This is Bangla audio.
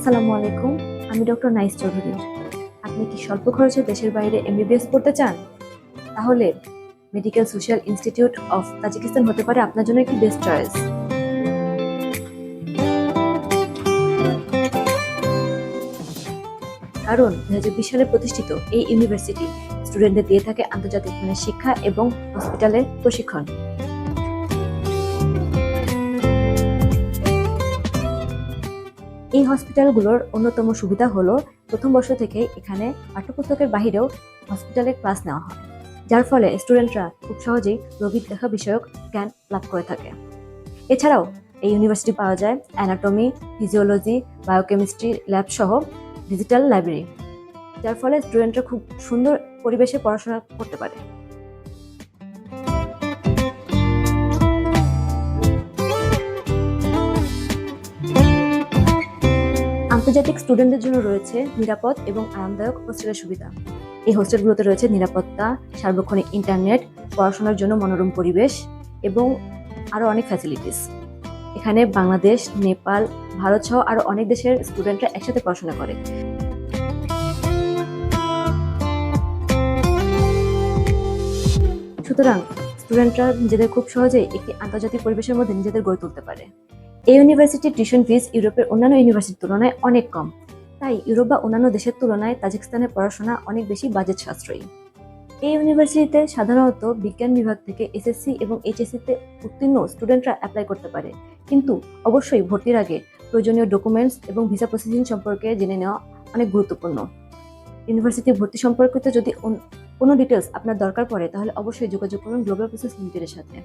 আসসালামু আলাইকুম। আমি ডক্টর নাইস চৌধুরী। আপনি কি স্বল্প খরচে দেশের বাইরে এমবিবিএস পড়তে চান? তাহলে medical social institute of Tajikistan হতে পারে আপনার জন্য একটি বেস্ট চয়েস। কারণ 2020 সালে প্রতিষ্ঠিত এই ইউনিভার্সিটি স্টুডেন্টদের দিয়ে থাকে আন্তর্জাতিক মানের শিক্ষা এবং হসপিটালে প্রশিক্ষণ। এই হসপিটালগুলোর অন্যতম সুবিধা হলো প্রথম বর্ষ থেকে এখানে পাঠ্যপুস্তকের বাহিরেও হসপিটালে ক্লাস নেওয়া হয়, যার ফলে স্টুডেন্টরা খুব সহজেই রোগীর দেখা বিষয়ক জ্ঞান লাভ করে থাকে। এছাড়াও এই ইউনিভার্সিটি পাওয়া যায় অ্যানাটমি, ফিজিওলজি, বায়োকেমিস্ট্রি ল্যাব সহ ডিজিটাল লাইব্রেরি, যার ফলে স্টুডেন্টরা খুব সুন্দর পরিবেশে পড়াশোনা করতে পারে। আন্তর্জাতিক স্টুডেন্টদের জন্য রয়েছে নিরাপদ এবং আরামদায়ক হোস্টেলের সুবিধা। এই হোস্টেলগুলোতে রয়েছে নিরাপত্তা, সার্বক্ষণিক ইন্টারনেট, পড়াশোনার জন্য মনোরম পরিবেশ এবং আরও অনেক ফ্যাসিলিটিস। এখানে বাংলাদেশ, নেপাল, ভারত সহ আরও অনেক দেশের স্টুডেন্টরা একসাথে পড়াশোনা করে। সুতরাং স্টুডেন্টরা নিজেদের খুব সহজেই একটি আন্তর্জাতিক পরিবেশের মধ্যে নিজেদের গড়ে তুলতে পারে। এই ইউনিভার্সিটির টিউশন ফিস ইউরোপের অন্যান্য ইউনিভার্সিটির তুলনায় অনেক কম। তাই ইউরোপ বা অন্যান্য দেশের তুলনায় তাজিকিস্তানের পড়াশোনা অনেক বেশি বাজেট সাশ্রয়ী। এই ইউনিভার্সিটিতে সাধারণত বিজ্ঞান বিভাগ থেকে এসএসসি এবং এইচএসসিতে উত্তীর্ণ স্টুডেন্টরা অ্যাপ্লাই করতে পারে, কিন্তু অবশ্যই ভর্তির আগে প্রয়োজনীয় ডকুমেন্টস এবং ভিসা প্রসেসিং সম্পর্কে জেনে নেওয়া অনেক গুরুত্বপূর্ণ। ইউনিভার্সিটি ভর্তি সম্পর্কিত যদি কোনো ডিটেলস আপনার দরকার পড়ে তাহলে অবশ্যই যোগাযোগ করুন গ্লোবাল প্রসেস লিমিটেডের সাথে।